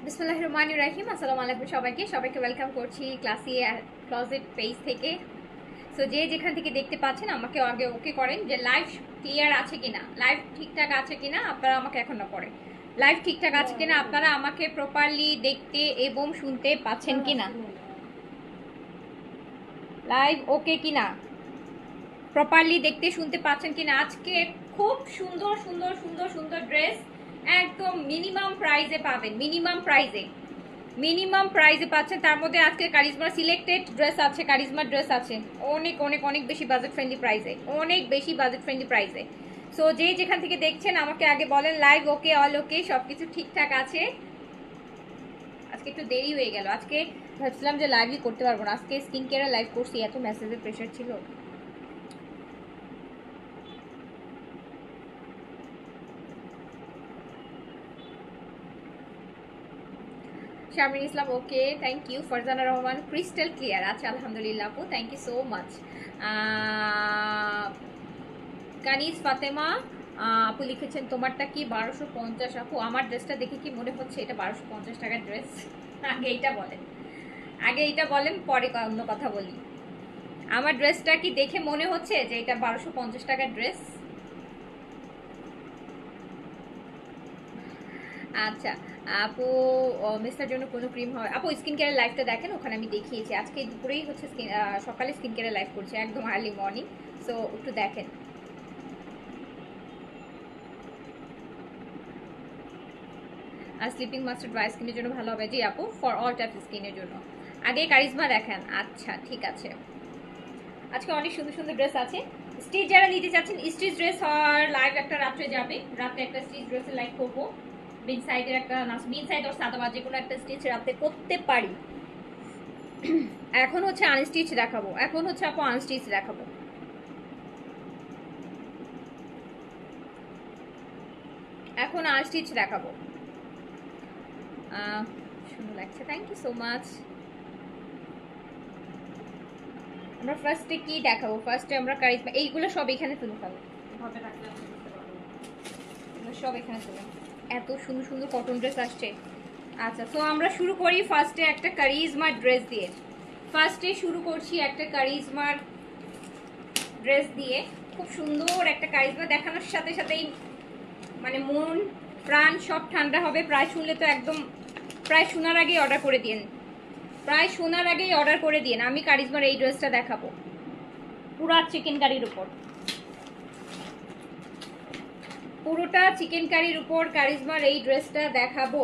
বিসমিল্লাহির রহমানির রহিম। আসসালামু আলাইকুম সবাইকে ওয়েলকাম করছি ক্লাসি ক্লোজেট পেজ থেকে। সো যে যেখান থেকে দেখতে পাচ্ছেন আমাকে আগে ওকে করেন যে লাইভ ক্লিয়ার আছে কিনা, লাইভ ঠিকঠাক আছে কিনা, আপনারা আমাকে এখন না পড়ে লাইভ ঠিকঠাক আছে কিনা, আপনারা আমাকে প্রপারলি দেখতে এবং শুনতে পাচ্ছেন কিনা, লাইভ ওকে কিনা, প্রপারলি দেখতে শুনতে পাচ্ছেন কিনা। আজকে খুব সুন্দর সুন্দর সুন্দর সুন্দর ড্রেস একদম মিনিমাম প্রাইসে পাবেন, মিনিমাম প্রাইসে পাচ্ছেন। তার মধ্যে আজকে কারিজমার সিলেক্টেড ড্রেস আছে, কারিজমার ড্রেস আছে অনেক অনেক অনেক বেশি বাজেট ফ্রেন্ডলি প্রাইসে, অনেক বেশি বাজেট ফ্রেন্ডলি প্রাইসে। সো যে যেখান থেকে দেখছেন আমাকে আগে বলেন লাইভ ওকে, অল ওকে, সবকিছু ঠিকঠাক আছে। আজকে একটু দেরি হয়ে গেল, আজকে ভাবছিলাম যে লাইভই করতে পারবো না, আজকে স্কিন কেয়ারে লাইভ করছি, এত মেসেজের প্রেশার ছিল। Sharmin Islam okay, thank you. Farzana Rahman crystal clear আছে আলহামদুলিল্লাহ আপু, thank you so much. Kaniz Fatema আপু লিখেছেন তোমারটা কি 1250? আপু আমার ড্রেসটা দেখে কি মনে হচ্ছে এটা 1250 টাকার ড্রেস? আগে এইটা বলেন পরে অন্য কথা বলি। আমার ড্রেসটা কি দেখে মনে হচ্ছে যে এটা 1250 টাকার ড্রেস? আচ্ছা আপু, মিস্টার জন্য কোনো ক্রিম হবে? আপু স্কিন কেয়ারের লাইফটা দেখেন, ওখানে আমি দেখিয়েছি। আজকে দুপুরেই হচ্ছে সকালে স্কিন কেয়ারের লাইফ করছে, একদম আর্লি মর্নিং। সো একটু দেখেন। আর স্লিপিং মাস্টার ড্রাই স্কিনের জন্য ভালো হবে? জি আপু, ফর অল টাইপ স্কিনের জন্য। আগে কারিজমা দেখেন। আচ্ছা ঠিক আছে, আজকে অনেক সুন্দর সুন্দর ড্রেস আছে। স্টিচ যারা নিতে চাচ্ছেন, স্টিচ ড্রেস আর লাইভ একটা রাত্রে যাবে, রাতে একটা স্টিচ ড্রেসের লাইভ করবো। বিন সাইডের একটা বিন সাইড আর সাদাবাদ যে কোনো একটা স্টিচ রাতে করতে পারি। এখন হচ্ছে আনস্টিচ দেখাবো, এখন হচ্ছে আপু আনস্টিচ দেখাবো। এখন আনস্টিচ দেখাবো। সুন্দর লাগছে, থ্যাংক ইউ সো মাচ। আমরা ফার্স্টে কি দেখাবো? ফার্স্টে আমরা কারিজমা, এইগুলো সব এখানে তুলে ফেলো, সব এখানে তুলে। এত সুন্দর সুন্দর কটন ড্রেস আসছে। আচ্ছা তো আমরা শুরু করি ফার্স্টে একটা কারিজমার ড্রেস দিয়ে। ফার্স্টে শুরু করছি একটা কারিজমার ড্রেস দিয়ে। খুব সুন্দর একটা কারিজমা দেখানোর সাথে সাথেই মানে মন প্রাণ সব ঠান্ডা হবে। প্রায় শুনলে তো একদম প্রায় শোনার আগেই অর্ডার করে দিন, প্রায় শোনার আগেই অর্ডার করে দিন। আমি কারিজমার এই ড্রেসটা দেখাবো পুরা চিকেন কারির উপর, পুরোটা চিকেন কারির উপর কারিজমার এই ড্রেসটা দেখাবো,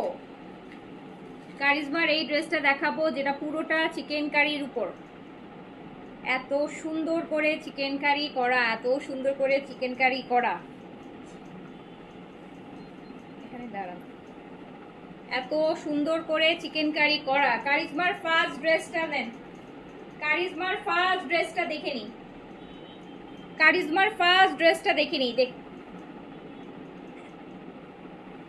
কারিজমার এই ড্রেসটা দেখাবো যেটা পুরোটা চিকেন কারির উপর। এত সুন্দর করে চিকেন কারি করা, এত সুন্দর করে চিকেন কারি করা। এখানে দাঁড়ান, এত সুন্দর করে চিকেন কারি করা। কারিজমার ফার্স্ট ড্রেসটা দেন, কারিজমার ফার্স্ট ড্রেসটা দেখে নিই, কারিজমার ফার্স্ট ড্রেসটা দেখে নিই।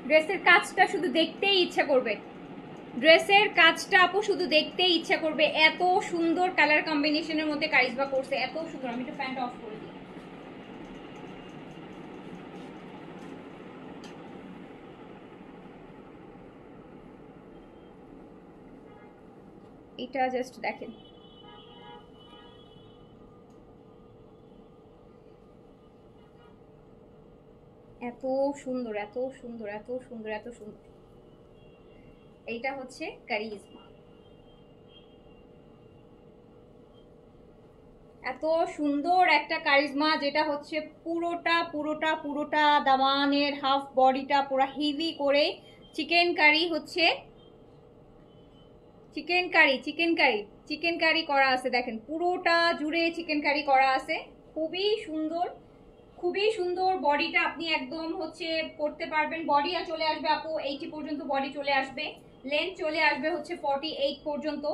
ড্রেসের কাজটা শুধু দেখতেই ইচ্ছা করবে, ড্রেসের কাজটা আপু শুধু দেখতেই ইচ্ছা করবে। এত সুন্দর কালার কম্বিনেশনের মধ্যে কারিজমা করছে, এত সুন্দর। আমি একটু প্যান্ট অফ করে দিই। এটা জাস্ট দেখেন, এত সুন্দর এত সুন্দর এত সুন্দর এত সুন্দর। এইটা হচ্ছে কারিজমা, এত সুন্দর একটা কারিজমা যেটা হচ্ছে পুরোটা পুরোটা পুরোটা দামানের হাফ বডিটা পুরো হেভি করে চিকেন কারি হচ্ছে, chicken curry chicken curry chicken curry করা আছে। দেখেন পুরোটা জুড়ে চিকেন কারি করা আছে, খুবই সুন্দর, খুবই সুন্দর। বডিটা আপনি একদম হচ্ছে করতে পারবেন, বডি চলে আসবে আপু 80 পর্যন্ত, বডি চলে আসবে। লেন্থ চলে আসবে হচ্ছে 48 পর্যন্ত,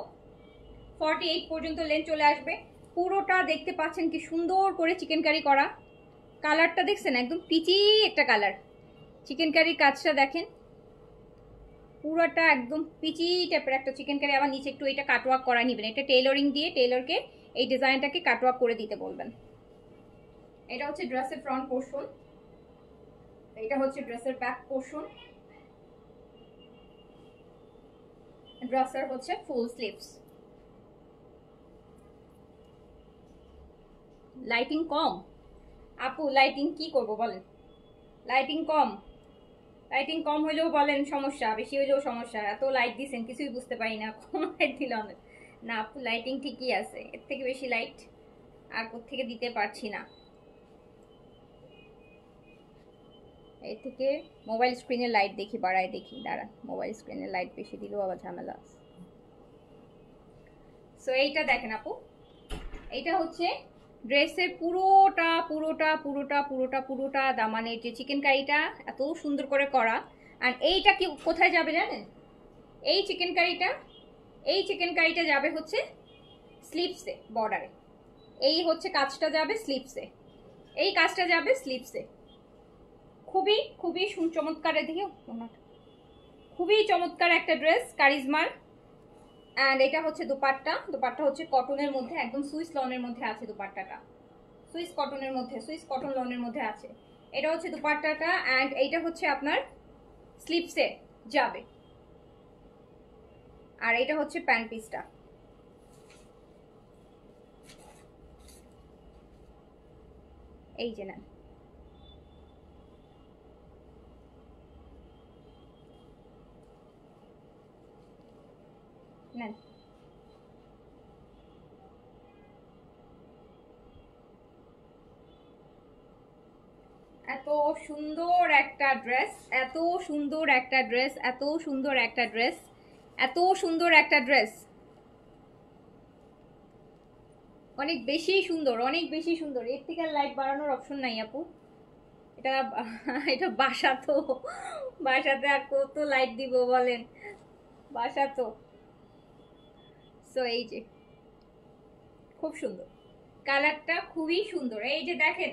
48 পর্যন্ত লেন্থ চলে আসবে। পুরোটা দেখতে পাচ্ছেন কি সুন্দর করে চিকেন কারি করা। কালারটা দেখছেন একদম পিচি একটা কালার। চিকেন কারির কাজটা দেখেন, পুরোটা একদম পিচি টাইপের একটা চিকেন কারি। আবার নিচে একটু এটা কাটওয়ার্ক করা নেবেন, এটা টেইলরিং দিয়ে টেইলরকে এই ডিজাইনটাকে কাটওয়ার্ক করে দিতে বলবেন। এটা হচ্ছে ড্রেসের ফ্রন্ট পোর্শন, এটা হচ্ছে ড্রেসের ব্যাক পোর্শন। ড্রেসের হচ্ছে ফুল স্লিভস। লাইটিং কম আপু, লাইটিং কি করব বলেন? লাইটিং কম, লাইটিং কম হইলেও বলেন সমস্যা, বেশি হইলেও সমস্যা। এত লাইট দিছেন কিছুই বুঝতে পারি না, কম লাইট দিল না আপু, লাইটিং ঠিকই আছে, এর থেকে বেশি লাইট আর কোত্থেকে দিতে পারছি না। এর থেকে মোবাইল স্ক্রিনের লাইট দেখি, বাড়ায় দেখি, দাঁড়ান, মোবাইল স্ক্রিনের লাইট বেশি দিলেও আবার ঝামেলা। সো এইটা দেখেন আপু, এইটা হচ্ছে ড্রেসের পুরোটা পুরোটা পুরোটা পুরোটা পুরোটা দামানের যে চিকেন কারিটা এত সুন্দর করে করা। আর এইটা কি কোথায় যাবে জানেন? এই চিকেন কারিটা যাবে হচ্ছে স্লিভসে, বর্ডারে। এই হচ্ছে কাজটা যাবে স্লিভসে, এই কাজটা যাবে স্লিভসে। খুবই খুবই চমৎকার, দেখি খুবই চমৎকার একটা ড্রেস কারিজমার। অ্যান্ড এটা হচ্ছে দুপাট্টা, দুপাট্টা হচ্ছে কটনের মধ্যে, একদম সুইস লনের মধ্যে আছে দুপাট্টাটা, সুইস কটনের মধ্যে, সুইস কটন লনের মধ্যে আছে। এটা হচ্ছে দুপাট্টাটা, অ্যান্ড এইটা হচ্ছে আপনার স্লিভসে যাবে। আর এটা হচ্ছে প্যান্ট পিসটা। এই যে নেন, নেন। এত সুন্দর একটা ড্রেস, এত সুন্দর একটা ড্রেস, এত সুন্দর একটা ড্রেস, এত সুন্দর একটা ড্রেস, অনেক বেশি সুন্দর, অনেক বেশি সুন্দর। এর থেকে লাইট বাড়ানোর অপশন নাই আপু। এটা এটা বাসা তো, বাসাতে আর কত লাইট দিব বলেন, বাসা তো। সো এই যে খুব সুন্দর কালারটা, খুবই সুন্দর। এই যে দেখেন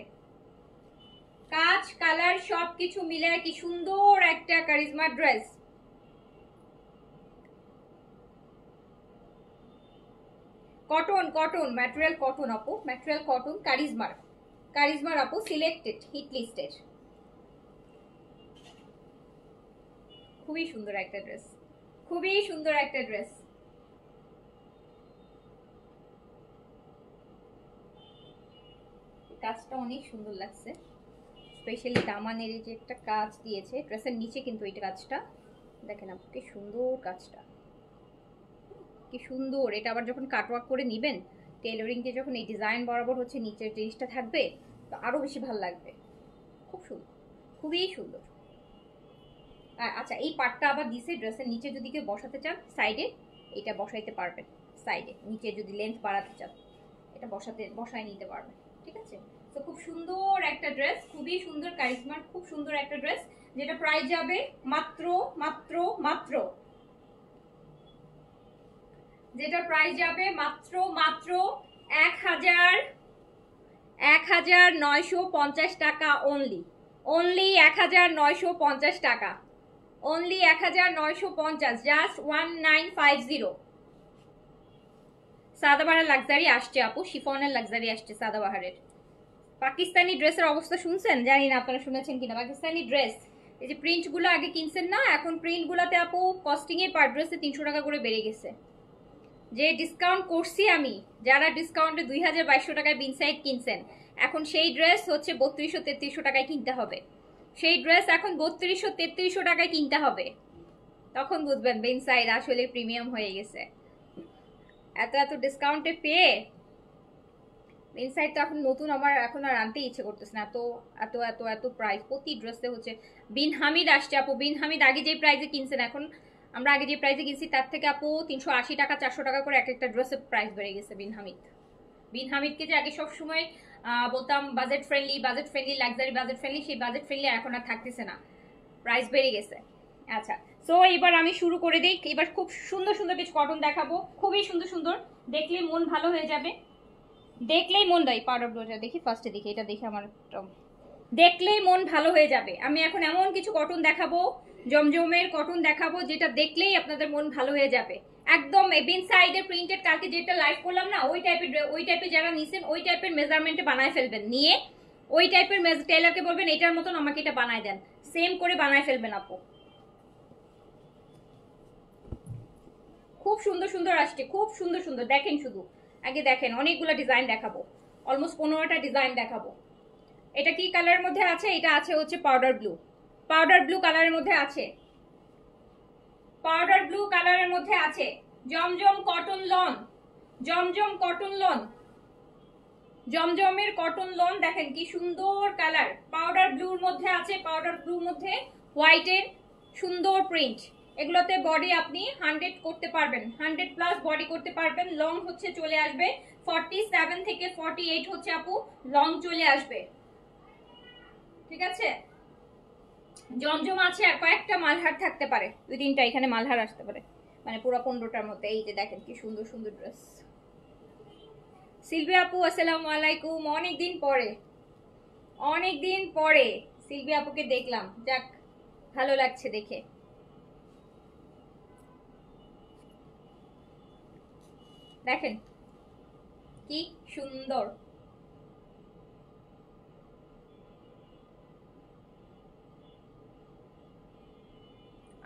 কাজ কালার সবকিছু মিলে কি সুন্দর একটা charisma dress. Cotton, cotton material, cotton আপু, ম্যাটেরিয়াল কটন, কারিজমার, কারিজমার আপু, সিলেক্টেড, হিট লিস্টেড। খুবই সুন্দর একটা ড্রেস, খুবই সুন্দর একটা ড্রেস। কাজটা অনেক সুন্দর লাগছে, স্পেশালি দামানের যে একটা কাজ দিয়েছে ড্রেসের নিচে, কিন্তু এই কাজটা দেখেন আপু কি সুন্দর, কাজটা কি সুন্দর। এটা আবার যখন কাটওয়ার্ক করে নিবেন টেইলরিং দিয়ে, যখন এই ডিজাইন বরাবর হচ্ছে নিচের জিনিসটা থাকবে, তো আরো বেশি ভালো লাগবে। খুব সুন্দর, খুবই সুন্দর। আচ্ছা, এই পার্টটা আবার দিছে ড্রেসের নিচে, যদি কেউ বসাতে চান সাইডে এটা বসাইতে পারবেন, সাইডে নিচে যদি লেন্থ বাড়াতে চান এটা বসায় নিতে পারবেন, ঠিক আছে। তো খুব সুন্দর একটা ড্রেস, খুবই সুন্দর কারিজমার, খুব সুন্দর একটা ড্রেস, যেটা প্রাইস যাবে মাত্র মাত্র মাত্র, যেটা প্রাইস যাবে মাত্র মাত্র 1950 টাকা। অনলি, অনলি 1950 টাকা, অনলি 1950, জাস্ট 1950। সাদাবাহার লাক্সারি আসছে আপু, শিফনের লাক্সারি আসছে সাদাবাহারের। পাকিস্তানি ড্রেসের অবস্থা শুনছেন, জানি না আপনারা শুনেছেন কিনা। পাকিস্তানি ড্রেস, এই যে প্রিন্টগুলো আগে কিনছেন না, এখন প্রিন্টগুলোতে আপু কস্টিংয়ে পার ড্রেসে 300 টাকা করে বেড়ে গেছে। যে ডিসকাউন্ট করছি আমি, যারা ডিসকাউন্টে 2200 টাকায় বিন সাইড কিনছেন, এখন সেই ড্রেস হচ্ছে 3200-3300 টাকায় কিনতে হবে। সেই ড্রেস এখন 3200-3300 টাকায় কিনতে হবে, তখন বুঝবেন বিন সাইড আসলে প্রিমিয়াম হয়ে গেছে। এত এত ডিসকাউন্টে পেয়ে বিন সাইড তো এখন নতুন, আমার এখন আর আনতে ইচ্ছে করতেছে না, এত এত এত এত প্রাইস প্রতি ড্রেসে হচ্ছে। বিন হামিদ আসছে আপু, বিন হামিদ আগে যে প্রাইসে কিনছেন, এখন আমরা আগে যে প্রাইসে কিনছি তার থেকে আপু 380 টাকা 400 টাকা করে এক একটা ড্রেসের প্রাইস বেড়ে গেছে। বিন হামিদ, বিন হামিদকে যে আগে সবসময় বলতাম budget friendly, budget friendly, luxury budget friendly, সেই বাজেট ফ্রেন্ডলি এখন আর থাকতেছে না, প্রাইস বেড়ে গেছে। আচ্ছা, সো এবার আমি শুরু করে দিই। এবার খুব সুন্দর সুন্দর কিছু কটন দেখাবো, খুবই সুন্দর সুন্দর, দেখলেই মন ভালো হয়ে যাবে, দেখলেই মন দেয়। পাউডার ব্লোটা দেখি ফার্স্টে, দেখি এটা দেখে আমার দেখলেই মন ভালো হয়ে যাবে। আমি এখন এমন কিছু কটন দেখাবো, জমজমের কটন দেখাবো, যেটা দেখলেই আপনাদের মন ভালো হয়ে যাবে। একদম বিন সাইডের প্রিন্টেড, কালকে যেটা লাইভ করলাম না, ওই টাইপের যারা নিছেন ওই টাইপের মেজারমেন্টে বানায় ফেলবেন, নিয়ে ওই টাইপের টেলারকে বলবেন এটার মতন আমাকে এটা বানায় দেন, সেম করে বানায় ফেলবেন আপু। খুব সুন্দর সুন্দর আসছে, খুব সুন্দর সুন্দর। দেখেন শুধু আগে দেখেন, অনেকগুলো ডিজাইন দেখাবো, অলমোস্ট 15টা ডিজাইন দেখাবো। এটা কি কালারের মধ্যে আছে? এটা আছে হচ্ছে পাউডার ব্লু, পাউডার ব্লু কালারের মধ্যে আছে, পাউডার ব্লু কালারের মধ্যে আছে। জমজম কটন লন, জমজম কটন লন, জমজমের কটন লন। দেখেন কি সুন্দর কালার, পাউডার ব্লুর মধ্যে আছে, পাউডার ব্লুর মধ্যে হোয়াইটের সুন্দর প্রিন্ট। এগুলোতে বডি আপনি 100 করতে পারবেন, 100+ বডি করতে পারবেন। লং হচ্ছে চলে আসবে 47 থেকে 48 হচ্ছে আপু লং চলে আসবে, ঠিক আছে। জমজম আছে, আর কয়েকটা মালহার থাকতে পারে, 2-3টা এখানে মালহার আসতে পারে, মানে পুরো 15টার মধ্যে। এই যে দেখেন কি সুন্দর সুন্দর ড্রেস। সিলভি আপু আসসালামু আলাইকুম, অনেকদিন পরে, অনেকদিন পরে সিলভি আপুকে দেখলাম, যাক ভালো লাগছে দেখে। দেখেন কি সুন্দর,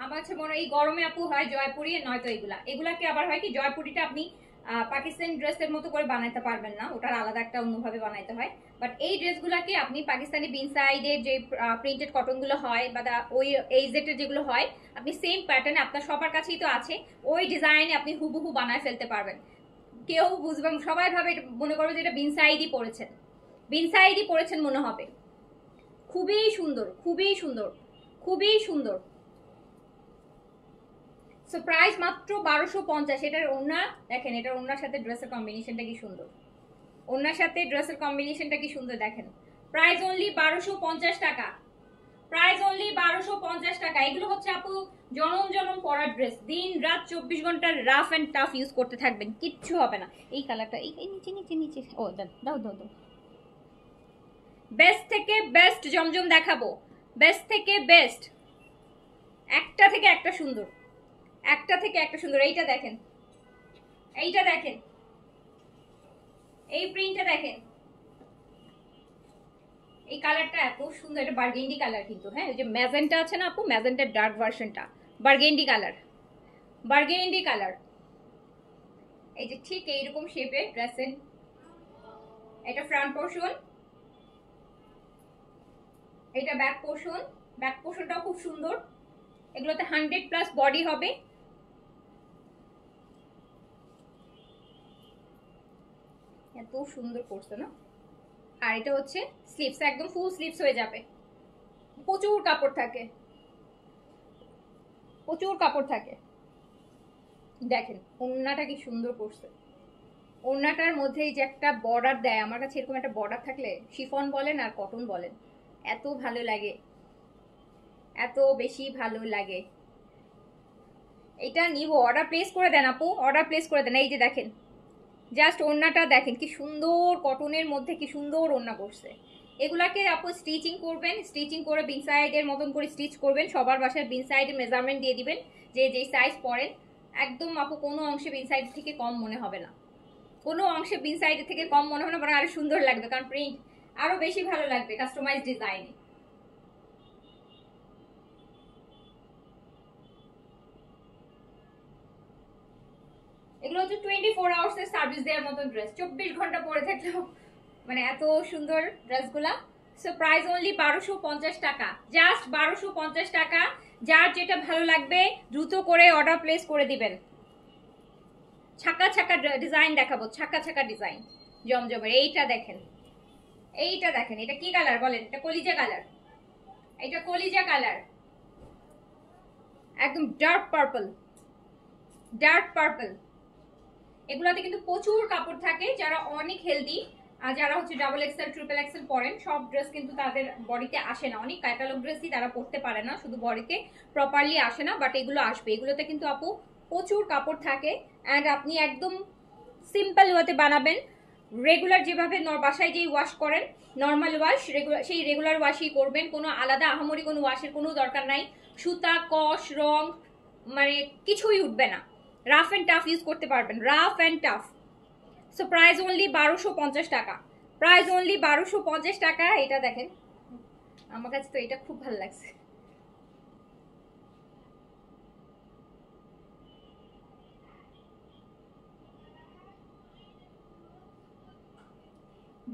আমার কাছে মনে হয় এই গরমে আপু হয় জয়পুরি, নয়তো এগুলা, এগুলাকে আবার হয় কি জয়পুরিটা আপনি পাকিস্তানি ড্রেসের মতো করে বানাইতে পারবেন না, ওটার আলাদা একটা অন্যভাবে বানাইতে হয়। বাট এই ড্রেসগুলাকে আপনি পাকিস্তানি বিন সাইডের যে প্রিন্টেড কটনগুলো হয় বা ওই এইজেটের যেগুলো হয়, আপনি সেম প্যাটার্নে, আপনার সবার কাছেই তো আছে, ওই ডিজাইনে আপনি হুবহু বানায় ফেলতে পারবেন। কেউ বুঝবেন, সবাই ভাবে, মনে করবে যে এটা বিন সাইডই পরেছেন, বিন সাইডই পরেছেন মনে হবে। খুবই সুন্দর, খুবই সুন্দর, খুবই সুন্দর। সো প্রাইস মাত্র 1250। এটার ওড়না দেখেন, এটার ওড়নার সাথে ড্রেসের কম্বিনেশনটা কি সুন্দর, ওড়নার সাথে ড্রেসের কম্বিনেশনটা কি সুন্দর দেখেন। প্রাইস অনলি 1250 টাকা, প্রাইস অনলি 1250 টাকা। এগুলো হচ্ছে আপু জনম জনম পরার ড্রেস, দিন রাত 24 ঘন্টা রাফ এন্ড টাফ ইউজ করতে থাকবেন, কিচ্ছু হবে না। এই কালারটা এই নিচে নিচে নিচে, ও দাও দাও দাও। বেস্ট থেকে বেস্ট জমজম দেখাবো, বেস্ট থেকে বেস্ট, একটা থেকে একটা সুন্দর, একটা থেকে একটা সুন্দর। এইটা দেখেন, এইটা দেখেন, এই প্রিন্টটা দেখেন, এই কালারটা এত সুন্দর, এটা বার্গেন্ডি কালার কিন্তু, হ্যাঁ ওই যে ম্যাজেন্টা আছে না আপু, ম্যাজেন্টার ডার্ক ভার্সনটা, বার্গেন্ডি কালার, বার্গেন্ডি কালার। এই যে ঠিক এইরকম শেপের ড্রেসের, এটা ফ্রন্ট পোর্শন, এটা ব্যাক পোর্শন, ব্যাক পোর্শনটাও খুব সুন্দর। এগুলোতে 100+ বডি হবে, এত সুন্দর করছে না। আর এটা হচ্ছে স্লিভস, একদম ফুল স্লিভস হয়ে যাবে, প্রচুর কাপড় থাকে, প্রচুর কাপড় থাকে। দেখেন ওড়নাটা কি সুন্দর করছে, ওড়নাটার মধ্যে যে একটা বর্ডার দেয়, আমার কাছে এরকম একটা বর্ডার থাকলে, শিফন বলেন আর কটন বলেন, এত ভালো লাগে, এত বেশি ভালো লাগে। এটা নিব, অর্ডার প্লেস করে দেন আপু, অর্ডার প্লেস করে দেন। এই যে দেখেন জাস্ট ওড়নাটা দেখেন কি সুন্দর, কটনের মধ্যে কি সুন্দর ওড়না করছে। এগুলাকে আপু স্টিচিং করবেন, স্টিচিং করে বিন সাইডের মতন করে স্টিচ করবেন, সবার বাসায় বিন সাইডের মেজারমেন্ট দিয়ে দিবেন, যে যে সাইজ পরেন, একদম আপু কোনো অংশে বিন সাইড থেকে কম মনে হবে না, কোনো অংশে বিন সাইড থেকে কম মনে হবে না, বরং আরো সুন্দর লাগবে, কারণ প্রিন্ট আরো বেশি ভালো লাগবে কাস্টমাইজ ডিজাইনে। এগুলো হচ্ছে 24 আওয়ার্স এর সার্ভিস দেওয়ার মতন ড্রেস, 24 ঘন্টা পরে থাকলেও মানে এত সুন্দর ড্রেসগুলা। সো প্রাইস অনলি 1250 টাকা, জাস্ট 1250 টাকা। যার যেটা ভালো লাগবে দ্রুত করে অর্ডার প্লেস করে দিবেন। ছাকা ছাকা ডিজাইন দেখাবো, ছাকা ছাকা ডিজাইন জমজমের। এইটা দেখেন, এইটা দেখেন, এটা কি কালার বলেন? এটা কলিজা কালার, এটা কলিজা কালার, একদম ডার্ক পার্পল, ডার্ক পার্পল। এগুলাতে কিন্তু প্রচুর কাপড় থাকে, যারা অনেক হেলদি আর যারা হচ্ছে ডাবল এক্সেল ট্রিপল এক্সেল পরেন, সব ড্রেস কিন্তু তাদের বডিতে আসে না, অনেক ক্যাটালগ ড্রেসই তারা পরতে পারে না, শুধু বডিতে প্রপারলি আসে না, বাট এগুলো আসবে। এগুলোতে কিন্তু আপু প্রচুর কাপড় থাকে, অ্যান্ড আপনি একদম সিম্পল ওয়াতে বানাবেন, রেগুলার যেভাবে বাসায় যেই ওয়াশ করেন নর্মাল ওয়াশ, সেই রেগুলার ওয়াশই করবেন, কোনো আলাদা আহামরি কোনো ওয়াশের কোনো দরকার নাই। সুতা, কস, রং মানে কিছুই উঠবে না, রাফ অ্যান্ড টাফ ইউজ করতে পারবেন, rough and tough. So price only 1250 টাকা, প্রাইস অনলি 1250 টাকা। এটা দেখেন, আমার কাছে তো এটা খুব ভালো লাগছে,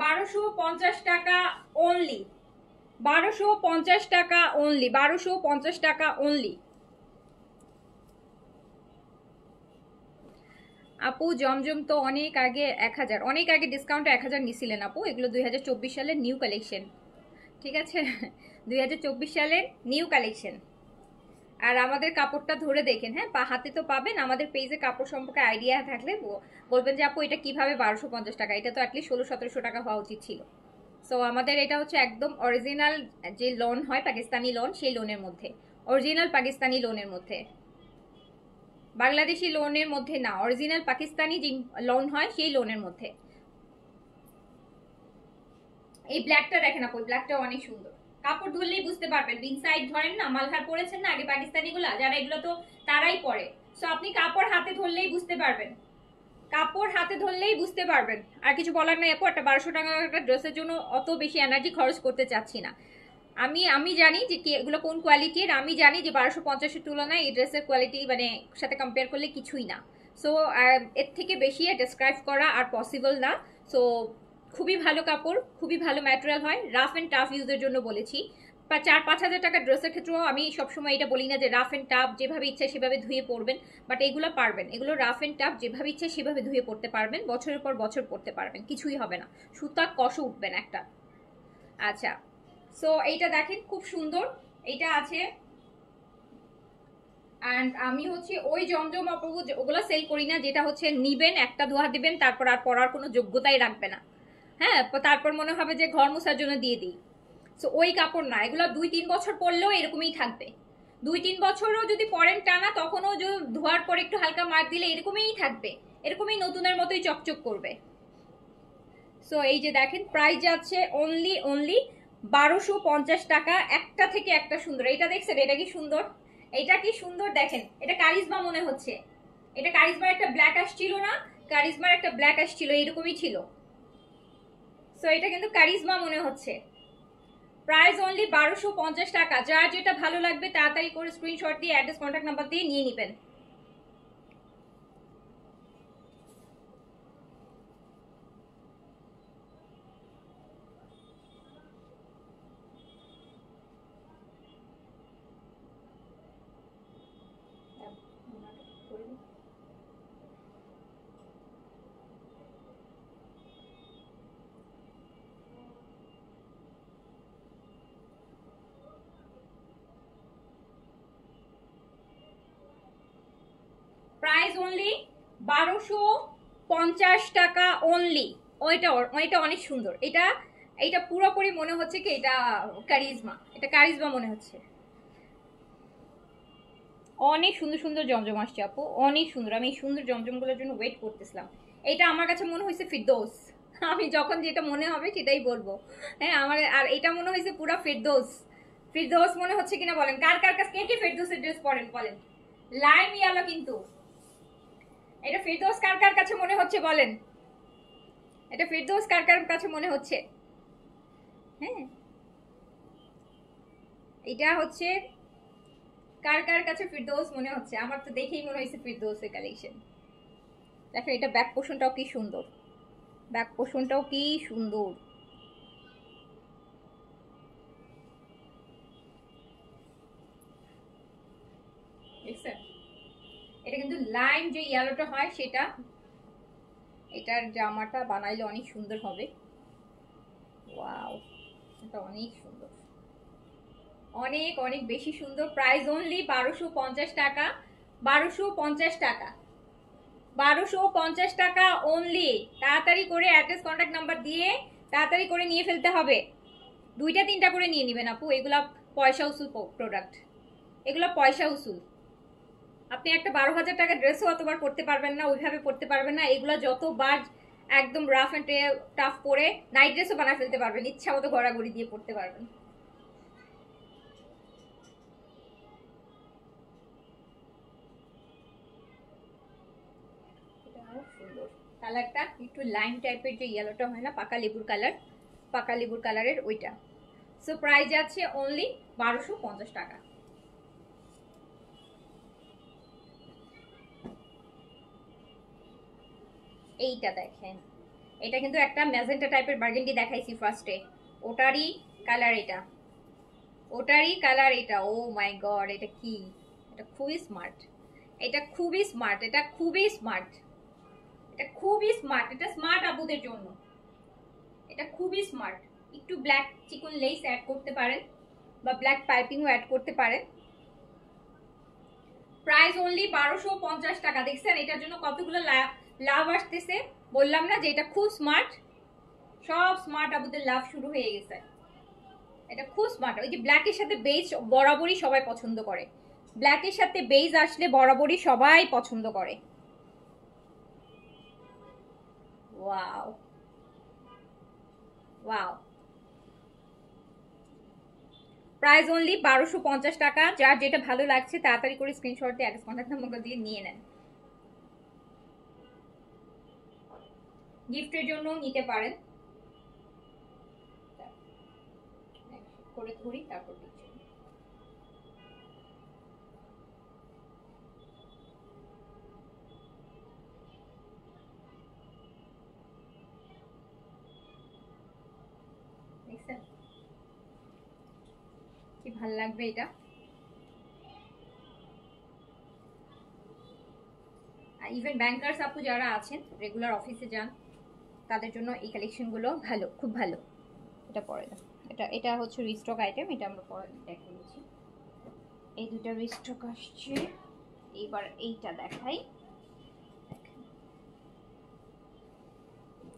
1250 টাকা অনলি, 1250 টাকা অনলি, 1250 টাকা অনলি। আপু জমজম তো অনেক আগে 1000, অনেক আগে ডিসকাউন্টে 1000 নিছিলেন আপু। এগুলো 2024 সালের নিউ কালেকশন, ঠিক আছে? 2024 সালের নিউ কালেকশন। আর আমাদের কাপড়টা ধরে দেখেন, হ্যাঁ, হাতে তো পাবেন। আমাদের পেজে কাপড় সম্পর্কে আইডিয়া থাকলে বলবেন যে আপু এটা কিভাবে 1250 টাকা, এটা তো অ্যাটলিস্ট 1600-1700 টাকা হওয়া উচিত ছিল। সো আমাদের এটা হচ্ছে একদম অরিজিনাল যে লোন হয় পাকিস্তানি লোন, সেই লোনের মধ্যে, অরিজিনাল পাকিস্তানি লোনের মধ্যে, বাংলাদেশি লোনের মধ্যে না, অরিজিনাল পাকিস্তানি যে লোন হয় সেই লোনের মধ্যে। এই ব্ল্যাকটা দেখেন আপু, ব্ল্যাকটা অনেক সুন্দর। কাপড় ধরলেই বুঝতে পারবেন, ইনসাইড ধরেন না, মালহার পরেছেন না আগে পাকিস্তানি গুলা, যারা এগুলো তো তারাই পরে। সো আপনি কাপড় হাতে ধরলেই বুঝতে পারবেন, কাপড় হাতে ধরলেই বুঝতে পারবেন। আর কিছু বলার নাই আপু, একটা 1200 টাকা একটা ড্রেসের জন্য অত বেশি এনার্জি খরচ করতে চাচ্ছি না। আমি জানি যে এগুলো কোন কোয়ালিটির, আমি জানি যে 1250-এর তুলনায় এই ড্রেসের কোয়ালিটি মানে সাথে কম্পেয়ার করলে কিছুই না। সো এর থেকে বেশি ডেসক্রাইব করা আর পসিবল না। সো খুবই ভালো কাপড়, খুবই ভালো ম্যাটেরিয়াল হয়, রাফ অ্যান্ড টাফ ইউজের জন্য বলেছি। 4-5 হাজার টাকার ড্রেসের ক্ষেত্রেও আমি সবসময় এটা বলি না যে রাফ অ্যান্ড টাফ যেভাবে ইচ্ছা সেভাবে ধুয়ে পরবেন, বাট এগুলো পারবেন, এগুলো রাফ অ্যান্ড টাফ যেভাবে ইচ্ছা সেভাবে ধুয়ে পরতে পারবেন, বছরের পর বছর পরতে পারবেন, কিছুই হবে না, সুতা কষও উঠবে না একটা। আচ্ছা, সো এইটা দেখেন খুব সুন্দর, এইটা আছে। অ্যান্ড আমি হচ্ছে ওই জমজম আপু ওগুলো সেল করি না, যেটা হচ্ছে নিবেন, একটা ধোয়া দিবেন, তারপর আর পরার কোনো যোগ্যতাই রাখবে না, হ্যাঁ, তারপর মনে হবে যে ঘর মোছার জন্য দিয়ে দিই। সো ওই কাপড় না, এগুলো 2-3 বছর পরলেও এরকমই থাকবে। 2-3 বছরও যদি পরেন টানা, তখনও ধোয়ার পর একটু হালকা মার দিলে এরকমই থাকবে, এরকমই নতুনের মতোই চকচক করবে। সো এই যে দেখেন প্রাইস যাচ্ছে অনলি 1250 টাকা। একটা থেকে একটা সুন্দর, এটা দেখছেন, এটা কি সুন্দর, এটা কি সুন্দর দেখেন, এটা কারিজমা মনে হচ্ছে, এটা কারিজমার একটা ব্ল্যাক আসছিল না, কারিজমার একটা ব্ল্যাক আসছিল, এরকমই ছিল। সো এটা কিন্তু কারিজমা মনে হচ্ছে। প্রাইস অনলি 1250 টাকা। যার যেটা ভালো লাগবে তাড়াতাড়ি করে স্ক্রিনশট দিয়ে অ্যাড্রেস কন্ট্যাক্ট নাম্বার দিয়ে নিয়ে নেবেন। প্রাইস অনলি 1250 টাকা অনলি। ওইটা অনেক সুন্দর, এটা এটা পুরোপুরি মনে হচ্ছে কি এটা কারিজমা, এটা কারিজমা মনে হচ্ছে। অনেক সুন্দর সুন্দর জমজম আসছে আপু, অনেক সুন্দর। আমি এই সুন্দর জমজমগুলোর জন্য ওয়েট করতেছিলাম। এটা আমার কাছে মনে হয়েছে ফিরদৌস, আমি যখন যেটা মনে হবে সেটাই বলবো। হ্যাঁ, আমার আর এটা মনে হয়েছে পুরো ফিরদৌস। ফিরদৌস মনে হচ্ছে কিনা বলেন, কার কার কাছে কে কে ফিরদৌসের ড্রেস পরেন বলেন। লাইম ইয়ালো কিন্তু, এটা ফিরদৌস কার কার কাছে মনে হচ্ছে বলেন, এটা ফিরদৌস কার কার কাছে মনে হচ্ছে। হ্যাঁ, এটা হচ্ছে কার কার কাছে ফিরদৌস মনে হচ্ছে। আমার তো দেখেই মনে হয়েছে ফিরদৌসের কালেকশন। দেখো এটা ব্যাক পোর্শনটাও কি সুন্দর, ব্যাক পোর্শনটাও কি সুন্দর। দেখছেন, এটা কিন্তু লাইম যে ইয়েলোটা হয় সেটা, এটার জামাটা বানাইলে অনেক সুন্দর হবে। ওয়াও, এটা অনেক সুন্দর, অনেক অনেক বেশি সুন্দর। প্রাইস অনলি 1250 টাকা, 1250 টাকা, 1250 টাকা অনলি। তাড়াতাড়ি করে অ্যাড্রেস কন্ট্যাক্ট নাম্বার দিয়ে তাড়াতাড়ি করে নিয়ে ফেলতে হবে। 2-3টা করে নিয়ে নেবেন আপু, এগুলা পয়সা উসুল প্রোডাক্ট, এগুলো পয়সা উসুল। আপনি একটা 12,000 টাকা ড্রেসও অতবার পরতে পারবেন না, ওইভাবে পরতে পারবেন না। এগুলো যতবার একদম রাফ অ্যান্ড টাফ পরে নাইট ড্রেসও বানা ফেলতে পারবেন, ইচ্ছা মতো ঘোরাঘুরি দিয়ে পরতে পারবেন। কালারটা একটু লাইম টাইপের, যে ইয়েলোটা হয় না, পাকা লেবুর কালার, পাকা লেবুর কালারের ওইটা। সো প্রাইস আছে অনলি 1250 টাকা। এইটা দেখেন, এটা কিন্তু একটা ম্যাজেন্টা টাইপের বার্গেন্ডি দেখাইছি ফার্স্টে, ওটারই কালার এটা, ওটারই কালার এটা। ও মাই গড, এটা কি, এটা খুবই স্মার্ট, এটা খুবই স্মার্ট, এটা খুবই স্মার্ট, এটা খুবই স্মার্ট, এটা স্মার্ট আপুদের জন্য, এটা খুবই স্মার্ট। একটু ব্ল্যাক চিকন লেস অ্যাড করতে পারেন বা ব্ল্যাক পাইপিংও অ্যাড করতে পারেন। প্রাইস অনলি 1250 টাকা। দেখছেন এটার জন্য কতগুলো লাভ আসতেছে, বললাম না যে এটা খুব স্মার্ট, সব স্মার্ট আপুদের লাভ শুরু হয়ে গেছে। এটা খুব স্মার্ট। ওই যে ব্ল্যাকের সাথে বেজ বরাবরই সবাই পছন্দ করে, ব্ল্যাকের সাথে বেজ আসলে বরাবরই সবাই পছন্দ করে। ওয়াও ওয়াও, প্রাইস অনলি 1250 টাকা। যার যেটা ভালো লাগছে তাড়াতাড়ি করে স্ক্রিনশট দিয়ে অ্যাড্রেস কন্ট্যাক্ট নাম্বার দিয়ে নিয়ে নেন, গিফটের জন্য নিতে পারেন। করে ধরি তারপর দিচ্ছি। দেখছেন কি ভাল লাগবে এটা। ইভেন ব্যাংকার্স আপু যারা আছেন, রেগুলার অফিসে যান, তাদের জন্য এই কালেকশনগুলো ভালো, খুব ভালো। এটা পরে দাও, এটা এটা হচ্ছে রিস্টক আইটেম, এটা আমরা পরে দেখে নিচ্ছি। এই দুটো রিস্টক আসছে। এবার এইটা দেখাই,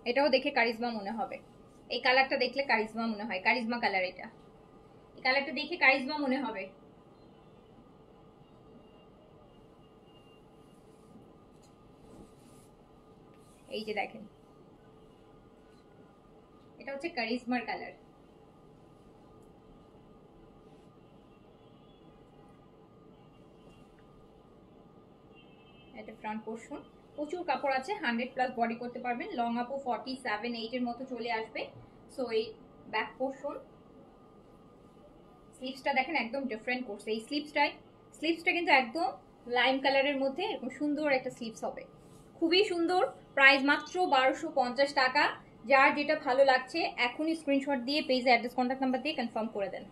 এটাও দেখে কারিজমা মনে হবে, এই কালারটা দেখলে কারিজমা মনে হয়, কারিজমা কালার এটা, এই কালারটা দেখে কারিজমা মনে হবে। এই যে দেখেন, এটা হচ্ছে কারিজমার কালার। এটা ফ্রন্ট পোর্শন, প্রচুর কাপড় আছে, 100+ বডি করতে পারবেন। লং আপু 47-8 এর মতো চলে আসবে। সো এই ব্যাক পোর্শন, স্লিভসটা দেখেন একদম ডিফারেন্ট করছে। এই স্লিভসটা কিন্তু একদম লাইম কালারের মধ্যে এরকম সুন্দর একটা স্লিভস হবে, খুবই সুন্দর। প্রাইস মাত্র 1250 টাকা। যার যেটা ভালো লাগছে এখনই স্ক্রিনশট দিয়ে পেজে অ্যাড্রেস কন্ট্যাক্ট নাম্বার দিয়ে কনফার্ম করে দেন।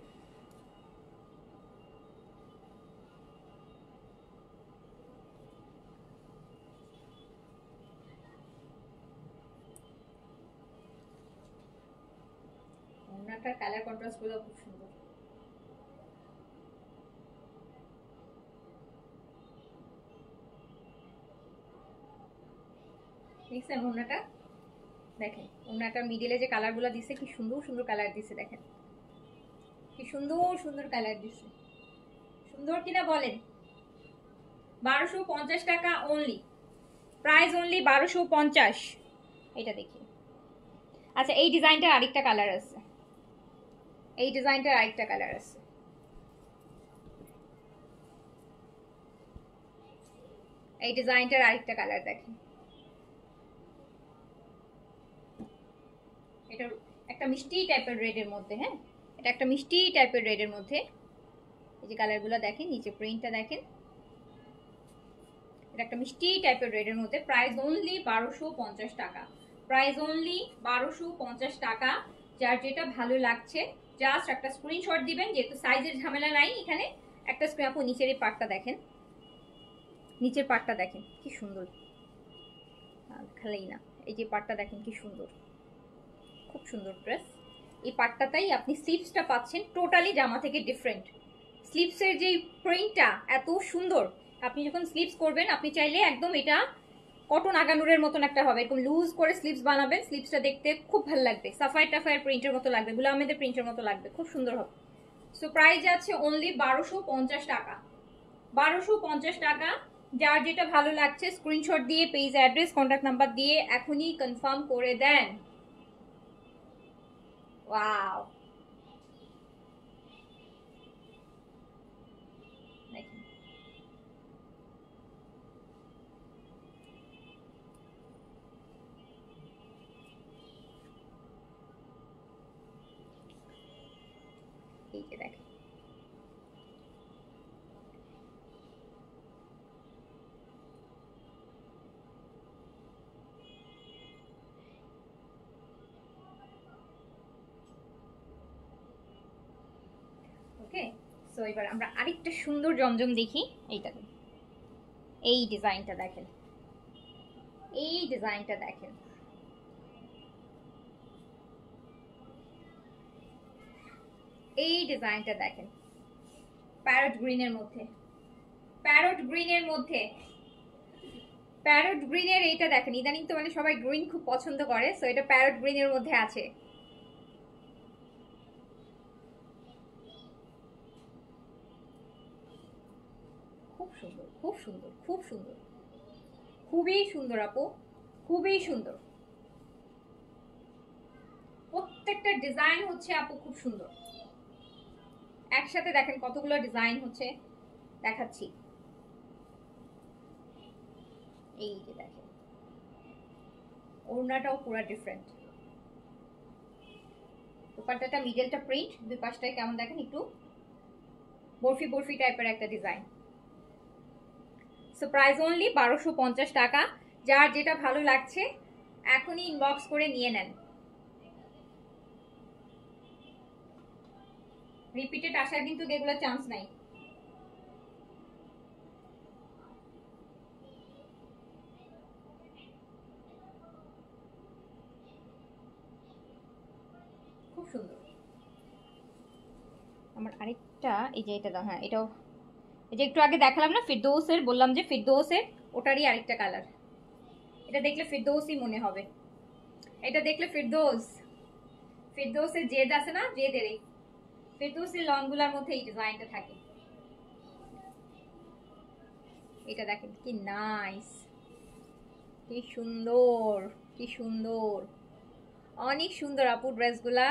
ওনাটার কালার কন্ট্রাস্ট গুলো খুব সুন্দর। দেখছেন ওনাটা, দেখেন ওনাটার মিডিলে যে কালারগুলো দিছে কি সুন্দর সুন্দর কালার দিছে, দেখেন কি সুন্দর সুন্দর কালার দিছে, সুন্দর কিনা বলেন। 1250 টাকা অনলি, প্রাইস অনলি 1250। এটা দেখি। আচ্ছা এই ডিজাইনটার আরেকটা কালার আছে, এই ডিজাইনটার আরেকটা কালার আছে, এই ডিজাইনটার আরেকটা কালার দেখেন। এটা একটা মিষ্টি টাইপের রেডের মধ্যে, হ্যাঁ এটা একটা মিষ্টি টাইপের রেডের মধ্যে। এই যে কালারগুলো দেখেন, নিচে প্রিন্টটা দেখেন, এটা একটা মিষ্টি টাইপের রেডের মধ্যে। প্রাইস অনলি 1250 টাকা, প্রাইস অনলি 1250 টাকা। যার যেটা ভালো লাগছে জাস্ট একটা স্ক্রিনশট দিবেন, যেহেতু সাইজের ঝামেলা নাই এখানে। একটা স্ক্র্যাপ, নিচের এই পার্টটা দেখেন, নিচের পার্টটা দেখেন কি সুন্দর, খালেই না, এই যে পার্টটা দেখেন কি সুন্দর, খুব সুন্দর ড্রেস। এই পার্টটাতেই আপনি স্লিভসটা পাচ্ছেন টোটালি জামা থেকে ডিফারেন্ট। স্লিভসের যে প্রিন্টটা এত সুন্দর, আপনি যখন স্লিভস করবেন আপনি চাইলে একদম এটা কটন আগানুরের মতন একটা হবে, এরকম লুজ করে স্লিভস বানাবেন, স্লিভসটা দেখতে খুব ভালো লাগবে, সাফায়ার টাফায়ার প্রিন্টের মতো লাগবে, গুলো আহমেদের প্রিন্টের মতো লাগবে, খুব সুন্দর হবে। সো প্রাইস আছে অনলি 1250 টাকা, 1250 টাকা। যার যেটা ভালো লাগছে স্ক্রিনশট দিয়ে পেজ অ্যাড্রেস কন্ট্যাক্ট নাম্বার দিয়ে এখনই কনফার্ম করে দেন। ওয়াও, দেখেন এই যে দেখেন, ওকে, সো এবার আমরা আরেকটা সুন্দর জমজম দেখি। এইটা দেখুন, এই ডিজাইনটা দেখেন, এই ডিজাইনটা দেখেন, এই ডিজাইনটা দেখেন, প্যারট গ্রিনের মধ্যে, প্যারট গ্রিনের মধ্যে, প্যারট গ্রিনের এইটা দেখেন। ইদানিং তো মানে সবাই গ্রিন খুব পছন্দ করে, সো এটা প্যারট গ্রিনের মধ্যে আছে। খুব সুন্দর, খুব সুন্দর, খুব সুন্দর, খুবই সুন্দর আপু, খুবই সুন্দর। প্রত্যেকটা ডিজাইন হচ্ছে আপু খুব সুন্দর। একসাথে দেখেন কতগুলো ডিজাইন হচ্ছে, দেখাচ্ছি। এই যে দেখেন, ওড়নাটাও পুরো ডিফারেন্ট। দোপাট্টাটা মিডলটা প্রিন্ট, দুই পাশটায় কেমন দেখেন একটু বরফি বরফি টাইপের একটা ডিজাইন। সো প্রাইস অনলি 1250 টাকা। যার যেটা ভালো লাগছে এখনই ইনবক্স করে নিয়ে নেন। রিপিটেড আসার কিন্তু এগুলো চান্স নাই। খুব সুন্দর। আমার আরেকটা এই যে এটা দাও, হ্যাঁ এটাও, এই যে একটু আগে দেখালাম না ফিরদৌসের, বললাম যে ফিরদৌসের, ওটারই আরেকটা কালার। এটা দেখলে ফিরদৌসই মনে হবে, এটা দেখলে ফিরদৌস, ফিরদৌসের জেদ আছে না, জেদের এই ফিরদৌসের লনগুলার মধ্যে এই ডিজাইনটা থাকে। এটা দেখেন কি নাইস, কি সুন্দর, কি সুন্দর, অনেক সুন্দর আপু ড্রেসগুলা।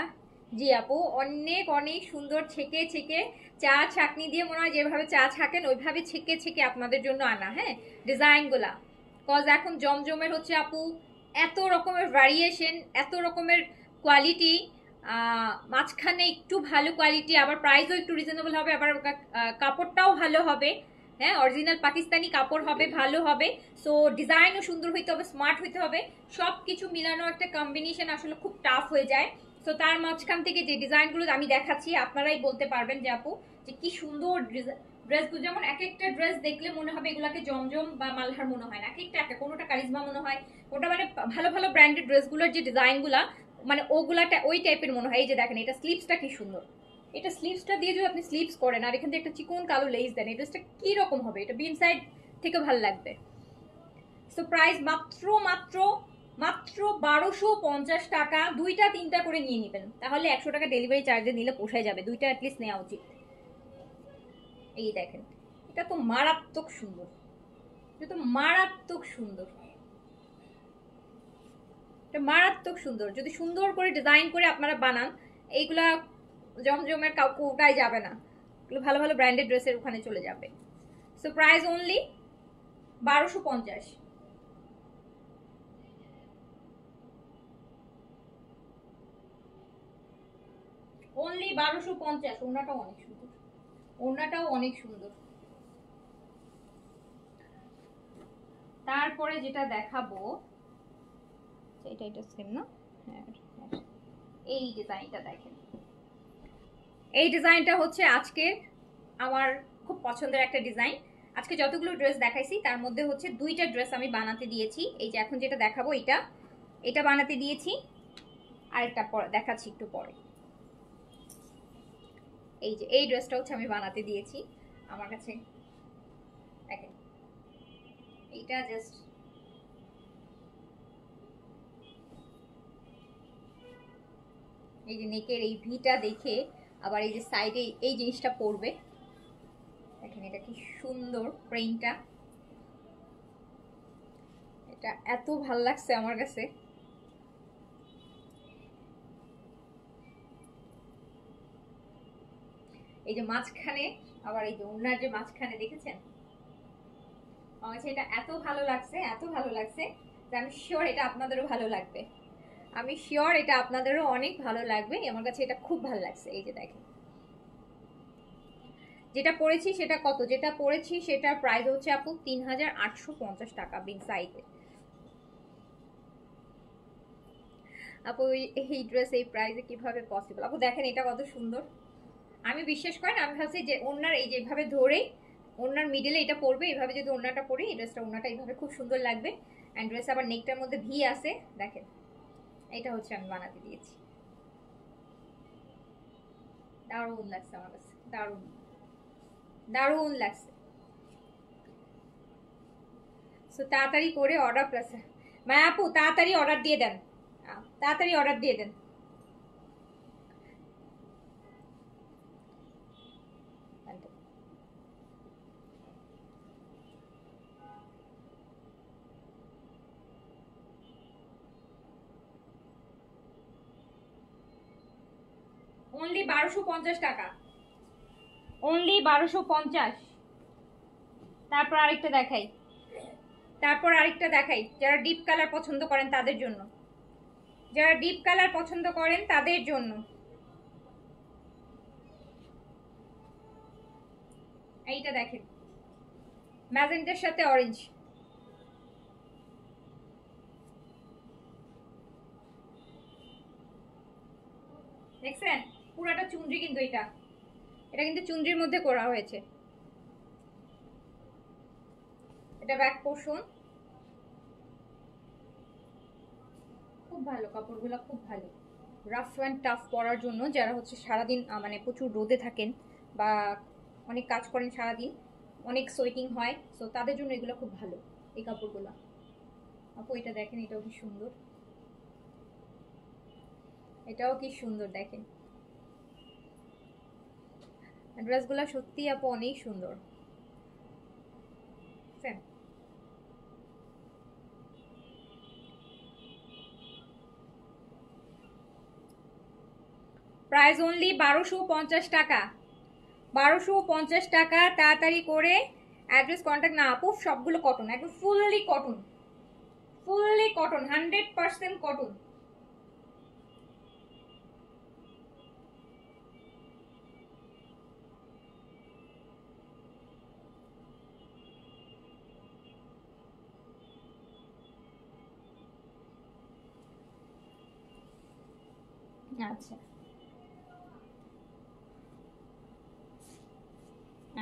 জি আপু, অনেক অনেক সুন্দর, ছেকে ছেকে চা ছাকনি দিয়ে মনে হয় যেভাবে চা ছাকেন ওইভাবে ছেকে ছেকে আপনাদের জন্য আনা। হ্যাঁ, ডিজাইনগুলা কজ এখন জমজমের হচ্ছে আপু এত রকমের ভ্যারিয়েশন, এত রকমের কোয়ালিটি, মাঝখানে একটু ভালো কোয়ালিটি, আবার প্রাইসও একটু রিজনেবল হবে, আবার কাপড়টাও ভালো হবে। হ্যাঁ, অরিজিনাল পাকিস্তানি কাপড় হবে, ভালো হবে। সো ডিজাইনও সুন্দর হইতে হবে, স্মার্ট হইতে হবে, সব কিছু মিলানো একটা কম্বিনেশন আসলে খুব টাফ হয়ে যায়। সো তার মাঝখান থেকে যে ডিজাইনগুলো আমি দেখাচ্ছি আপনারাই বলতে পারবেন যে আপু যে কি সুন্দর ড্রেসগুলো। যেমন এক একটা ড্রেস দেখলে মনে হবে এগুলাকে জমজম বা মালহার মনে হয় না, এক একটা কোনোটা কারিজমা মনে হয়, ওটা মানে ভালো ভালো ব্র্যান্ডেড ড্রেসগুলোর যে ডিজাইনগুলা মানে ওগুলাটা ওই টাইপের মনে হয়। এই যে দেখেন এটা স্লিভসটা কি সুন্দর, এটা স্লিভসটা দিয়ে যদি আপনি স্লিভস করেন আর এখান থেকে একটা চিকন কালো লেস দেন, এই ড্রেসটা কি রকম হবে, এটা বিন সাইড থেকে ভালো লাগবে। সো প্রাইস মাত্র মাত্র মাত্র 1250 টাকা। দুইটা তিনটা করে নিয়ে নেবেন, তাহলে 100 টাকা ডেলিভারি চার্জে নিলে পোষায় যাবে, দুইটা অ্যাটলিস্ট নেওয়া উচিত। এই দেখেন, এটা তো মারাত্মক সুন্দর, এটা তো মারাত্মক সুন্দর, এটা মারাত্মক সুন্দর। যদি সুন্দর করে ডিজাইন করে আপনারা বানান, এইগুলা জমজমের কোটায় যাবে না, এগুলো ভালো ভালো ব্র্যান্ডেড ড্রেসের ওখানে চলে যাবে। So price only 1250। অনলি 1250। ওড়নাটাও অনেক সুন্দর, ওড়নাটাও অনেক সুন্দর। তারপরে যেটা দেখাবো এটা সেম না, হ্যাঁ এই ডিজাইনটা দেখেন, এই ডিজাইনটা হচ্ছে আজকে আমার খুব পছন্দের একটা ডিজাইন। আজকে যতগুলো ড্রেস দেখাইছি তার মধ্যে হচ্ছে দুইটা ড্রেস আমি বানাতে দিয়েছি। এই যে এখন যেটা দেখাবো এটা, এটা বানাতে দিয়েছি, আরেকটা দেখাচ্ছি একটু পরে। এই যে এই ড্রেসটা হচ্ছে আমি বানাতে দিয়েছি, আমার কাছে দেখেন এইটা জাস্ট এই যে নেকের এই ভিটা দেখে আবার এই যে সাইডে এই জিনিসটা পড়বে, দেখেন এটা কি সুন্দর প্রিন্টটা, এটা এত ভাল লাগছে আমার কাছে। এই যে মাঝখানে আবার এই যে ওনার যে মাঝখানে দেখেছেন, আমার কাছে এটা এত ভালো লাগছে, এত ভালো লাগছে যে আমি শিওর এটা আপনাদেরও ভালো লাগবে, আমি শিওর এটা আপনাদেরও অনেক ভালো লাগবে। আমার কাছে এটা খুব ভালো লাগছে। এই যে দেখেন যেটা পড়েছি সেটা কত, যেটা পড়েছি সেটার প্রাইস হচ্ছে আপু 3850 টাকা বিগ সাইজে। আপু এই ড্রেস এই প্রাইসে কিভাবে পসিবল? আপু দেখেন এটা কত সুন্দর, আমি বিশ্বাস করেন, আমি ভাবছি যে ওনার এই যেভাবে ধরে ওনার মিডলে এটা পরবে, এইভাবে যদি ওনাটা পরি, এই ড্রেসটা ওনাটা এইভাবে খুব সুন্দর লাগবে। অ্যান্ড ড্রেস আবার নেকটার মধ্যে ভি আছে, দেখেন এটা হচ্ছে আমি বানাতে দিয়েছি। দারুণ লাগছে আমার কাছে, দারুণ দারুণ লাগছে। সো তাড়াতাড়ি করে অর্ডার প্লাস মায়া আপু তাড়াতাড়ি অর্ডার দিয়ে দেন, তাড়াতাড়ি অর্ডার দিয়ে দেন। অনলি 1250 টাকা, অনলি 1250। তারপর আরেকটা দেখাই, তারপর আরেকটা দেখাই, যারা ডিপ কালার পছন্দ করেন তাদের জন্য, যারা ডিপ কালার পছন্দ করেন তাদের জন্য। এইটা দেখেন, ম্যাজেন্টার সাথে অরেঞ্জ, দেখছেন পুরাটা চুনরি, কিন্তু এটা এটা কিন্তু চুনরির মধ্যে করা হয়েছে। এটা ব্যাক পোর্শন, খুব ভালো কাপড়গুলো, খুব ভালো। রাফ অ্যান্ড টাফ পরার জন্য, যারা হচ্ছে সারাদিন মানে প্রচুর রোদে থাকেন বা অনেক কাজ করেন সারাদিন, অনেক সোয়েটিং হয়, সো তাদের জন্য এগুলো খুব ভালো এই কাপড়গুলো। আপু এটা দেখেন, এটাও কি সুন্দর, এটাও কি সুন্দর দেখেন। ড্রেসগুলো সত্যি আপু অনেক সুন্দর। প্রাইস অনলি 1250 টাকা, 1250 টাকা। তাড়াতাড়ি করে অ্যাড্রেস কন্ট্যাক্ট না আপু, সবগুলো কটন, একদম fully cotton, fully cotton, 100% cotton. আচ্ছা,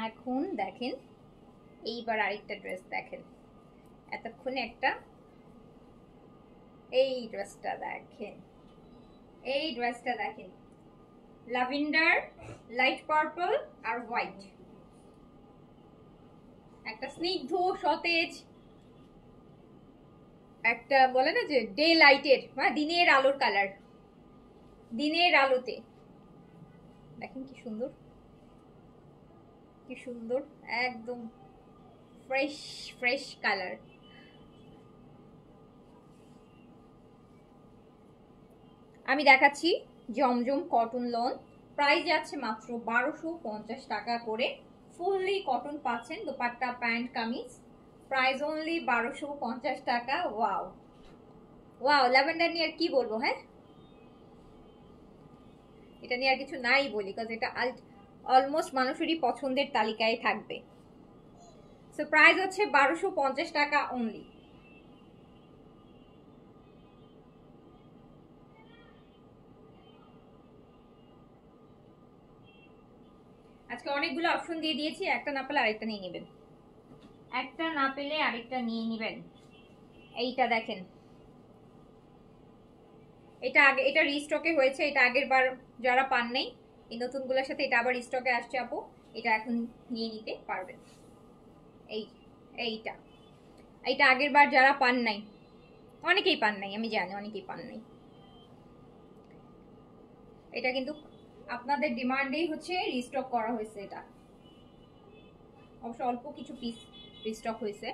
এখন দেখেন এইবার আরেকটা ড্রেস দেখেন, এতক্ষণে একটা, এই ড্রেসটা দেখেন, এই ড্রেসটা দেখেন, ল্যাভেন্ডার, লাইট পার্পল আর হোয়াইট, একটা স্নিগ্ধ সতেজ, একটা বলে না যে ডে লাইটের, মানে দিনের আলোর কালার, দিনের আলোতে দেখেন কি সুন্দর, কি সুন্দর, একদম ফ্রেশ ফ্রেশ কালার। আমি দেখাচ্ছি জমজম কটন লন, প্রাইস যাচ্ছে মাত্র 1250 টাকা করে, ফুললি কটন পাচ্ছেন, dupatta pant kameez, price only 1250 টাকা। ওয়াও ওয়াও, ল্যাভেন্ডার নিয়ে আর কি বলবো, হ্যাঁ এটা নিয়ে আর কিছু নাই বলি, কারণ এটা অলমোস্ট মানুষেরই পছন্দের তালিকায় থাকবে। সো প্রাইস হচ্ছে 1250 টাকা অনলি। আজকে অনেকগুলো অপশন দিয়ে দিয়েছি, একটা না পেলে আরেকটা নিয়ে নেবেন, একটা না পেলে আরেকটা নিয়ে নেবেন। এইটা দেখেন, এটা আগে, এটা রিস্টকে হয়েছে, এটা আগের বার যারা পান নাই, এই নতুনগুলোর সাথে এটা আবার স্টকে আসছে আপু, এটা এখন নিয়ে নিতে পারবেন। এই এইটা এইটা আগের বার যারা পান নাই, অনেকেই পান নাই, আমি জানি অনেকেই পান নাই, এটা কিন্তু আপনাদের ডিমান্ডেই হচ্ছে রিস্টক করা হয়েছে, এটা অবশ্য অল্প কিছু পিস রিস্টক হয়েছে।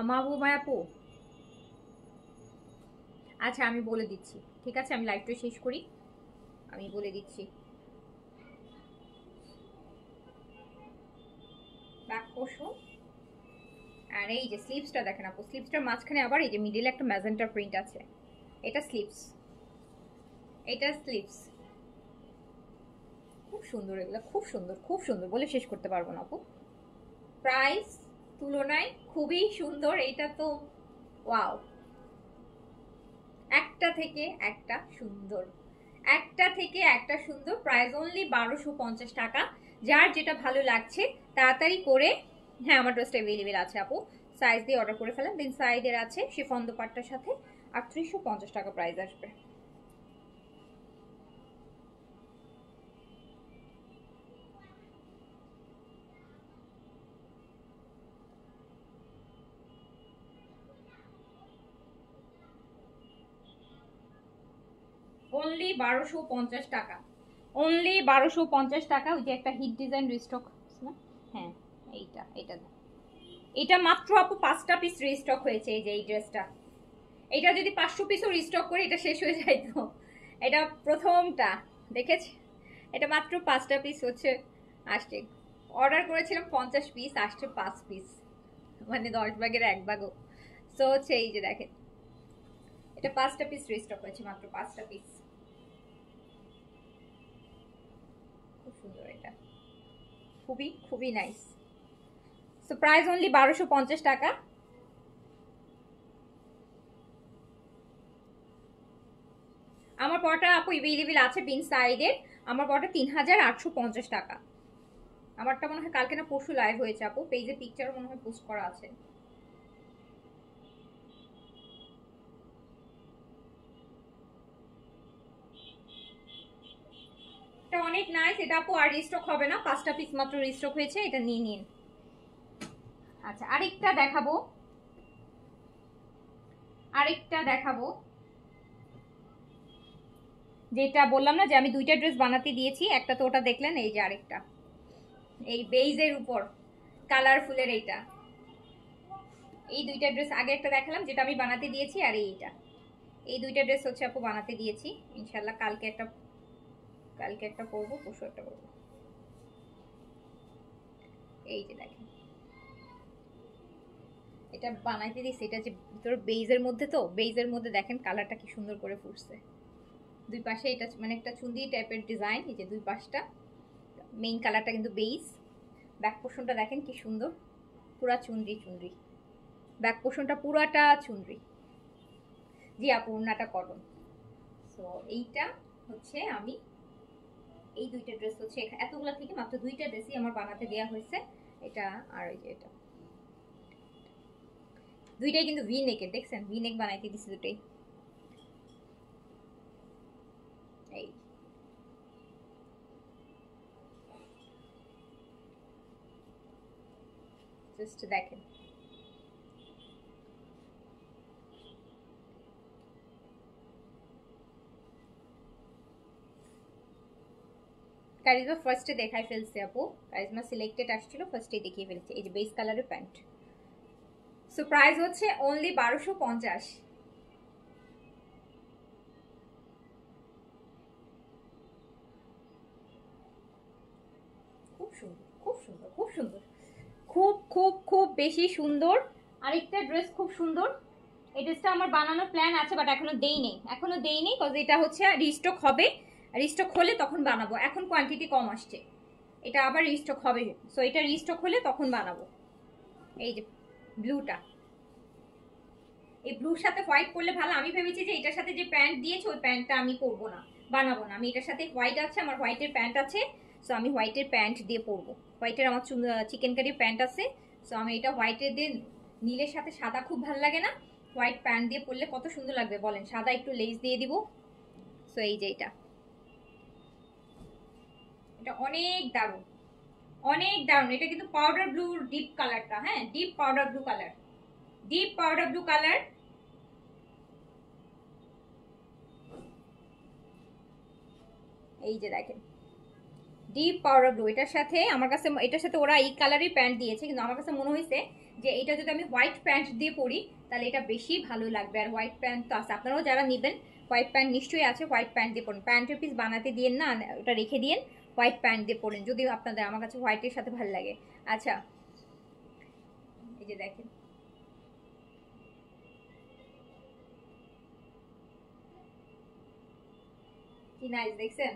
মাহবুবা আপু, আচ্ছা আমি বলে দিচ্ছি, ঠিক আছে আমি লাইভটা শেষ করি, আমি বলে দিচ্ছি। ব্যাক পোর্শন, আর এই যে স্লিভসটা দেখেন আপু, স্লিভসটার মাঝখানে আবার এই যে মিডিলে একটা ম্যাজেন্টা প্রিন্ট আছে, এটা স্লিভস, এটা স্লিভস, খুব সুন্দর, এগুলো খুব সুন্দর, খুব সুন্দর বলে শেষ করতে পারবো না আপু, প্রাইস তুলনায় খুবই সুন্দর, এটা তো ওয়াও, একটা থেকে একটা সুন্দর, একটা থেকে একটা সুন্দর। প্রাইস অনলি 1250 টাকা। যার যেটা ভালো লাগছে তাড়াতাড়ি করে, হ্যাঁ আমার ড্রেসটা অ্যাভেলেবেল আছে আপু, সাইজ দিয়ে অর্ডার করে ফেলেন। দেন সাইডের আছে শিফন দোপাট্টার সাথে 3850 টাকা প্রাইস আসবে। অনলি 1250 টাকা, অনলি 1250 টাকা। ওই যে একটা হিট ডিজাইন রিস্টক না, হ্যাঁ এইটা, এটা মাত্র আপু 5টা পিস রিস্টক হয়েছে। এই যে এই ড্রেসটা, এটা যদি 500 পিসও রিস্টক করি এটা শেষ হয়ে যাইতো। এটা প্রথমটা দেখেছি, এটা মাত্র 5টা পিস হচ্ছে আসছে। অর্ডার করেছিলাম 50 পিস, আসছে 5 পিস, মানে 10 ভাগের 1 ভাগও। সো হচ্ছে এই যে দেখেন, এটা 5টা পিস রিস্টক হয়েছে, মাত্র 5টা পিস। খুব সুন্দর, এটা খুবই খুবই নাইস। সো প্রাইস অনলি 1250 টাকা। আমার পরটা আপু অ্যাভেলেবেল আছে বিন সাইডের। আমার পরটা 3850 টাকা। আমারটা মনে হয় কালকে না পরশু লাইভ হয়েছে আপু, পেজে পিকচারও মনে হয় পোস্ট করা আছে। এটা অনেক নাইস, এটা আপু আর রিস্টক হবে না, 5টা পিস মাত্র রিস্টক হয়েছে, এটা নিয়ে নিন। আচ্ছা আরেকটা দেখাবো, আরেকটা দেখাবো, যেটা বললাম না যে আমি 2টা ড্রেস বানাতে দিয়েছি, একটা তো ওটা দেখলেন, এই যে আরেকটা এই বেইজের উপর কালারফুলের এইটা। এই 2টা ড্রেস আগে একটা দেখালাম যেটা আমি বানাতে দিয়েছি, আর এইটা, এই 2টা ড্রেস হচ্ছে আপু বানাতে দিয়েছি। ইনশাল্লাহ কালকে একটা পরবো, পরশু একটা পরবো। এই যে দেখেন, এটা বানাইতে দিয়েছি, এটা যে ভিতরে বেইজের মধ্যে, তো বেইজের মধ্যে দেখেন কালারটা কি সুন্দর করে ফুটছে। দুই পাশে এটা মানে একটা চুন্দি টাইপের ডিজাইন, এই যে দুই পাশটা মেইন কালারটা কিন্তু বেইজ। ব্যাক পোর্শনটা দেখেন কি সুন্দর, পুরা চুনরি চুনরি, ব্যাক পোর্শনটা পুরাটা চুনরি। জি আপু ওড়নাটা কটন। সো এইটা হচ্ছে আমি, এই 2টা ড্রেস হচ্ছে এতগুলা থেকে মাত্র 2টা ড্রেসই আমার বানাতে দেওয়া হয়েছে। এটা আর এই যে এটা, দুইটাই কিন্তু ভি নেকের, দেখছেন ভি নেক বানাইতে দিছি দুটোই। এই জাস্ট দেখেন, কারিজমা ফার্স্টে দেখাই ফেলছে আপু, কারিজমা সিলেক্টেড আসছিল ফার্স্টে দেখিয়ে ফেলছে। এই যে বেস কালারের প্যান্ট। সো প্রাইস হচ্ছে অনলি 1250। খুব সুন্দর, খুব সুন্দর, খুব সুন্দর, খুব খুব খুব বেশি সুন্দর। আরেকটা ড্রেস খুব সুন্দর, এই ড্রেসটা আমার বানানোর প্ল্যান আছে, বাট এখনো দেইনি কজ এটা হচ্ছে রিস্টক হবে, রিস্টক হলে তখন বানাবো, এখন কোয়ান্টিটি কম আসছে, এটা আবার রিস্টক হবে। সো এটা রিস্টক হলে তখন বানাবো। এই যে ব্লুটা, এই ব্লুর সাথে হোয়াইট পরলে ভালো। আমি ভেবেছি যে এটার সাথে যে প্যান্ট দিয়েছে ওই প্যান্টটা আমি পরবো না, বানাবো না। আমি এটার সাথে হোয়াইট আছে, আমার হোয়াইটের প্যান্ট আছে, সো আমি হোয়াইটের প্যান্ট দিয়ে পরবো। হোয়াইটের আমার চিকেন কারি প্যান্ট আছে, সো আমি এটা হোয়াইটের দিয়ে, নীলের সাথে সাদা খুব ভালো লাগে না, হোয়াইট প্যান্ট দিয়ে পরলে কত সুন্দর লাগবে বলেন। সাদা একটু লেস দিয়ে দিব। সো এই যে এটা অনেক দারুণ, অনেক দারুণ। এটা কিন্তু পাউডার ব্লু ডিপ কালারটা, হ্যাঁ deep powder blue colour, deep powder blue colour. এই যে দেখেন ডিপ পাউডার ব্লু, এটার সাথে আমার কাছে, এটার সাথে ওরা এই কালারই প্যান্ট দিয়েছে, কিন্তু আমার কাছে মনে হয়েছে যে এটা যদি আমি হোয়াইট প্যান্ট দিয়ে পরি তাহলে এটা বেশি ভালো লাগবে। আর হোয়াইট প্যান্ট তো আছে, আপনারাও যারা নেবেন হোয়াইট প্যান্ট নিশ্চয়ই আছে, হোয়াইট প্যান্ট দিয়ে পরেন। প্যান্টের পিস বানাতে দিয়েন না, ওটা রেখে দিয়েন, হোয়াইট প্যান্ট দিয়ে পরেন যদি আপনাদের, আমার কাছে হোয়াইটের সাথে ভালো লাগে। আচ্ছা এই যে দেখেন, কি নাইস, দেখছেন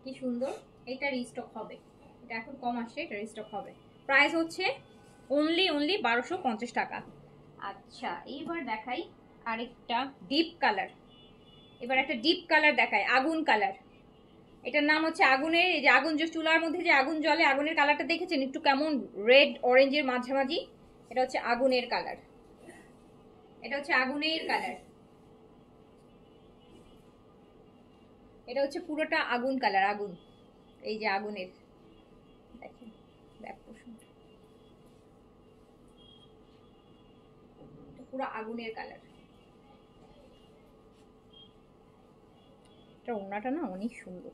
কি সুন্দর। এটা রিস্টক হবে, এটা এখন কম আসছে, এটা রিস্টক হবে। প্রাইস হচ্ছে অনলি 1250 টাকা। আচ্ছা এইবার দেখাই আরেকটা ডিপ কালার, এবার একটা ডিপ কালার দেখায়, আগুন কালার। এটার নাম হচ্ছে আগুনের, এই যে আগুন যে চুলার মধ্যে যে আগুন জ্বলে, আগুনের কালারটা দেখেছেন একটু কেমন রেড অরেঞ্জের মাঝামাঝি, এটা হচ্ছে আগুনের কালার, এটা হচ্ছে আগুনের কালার, এটা হচ্ছে পুরোটা আগুন কালার, আগুন, এই যে আগুনের, দেখেন ব্যাক পোর্শনটা পুরো আগুনের কালার। এটা ওড়নাটা না অনেক সুন্দর,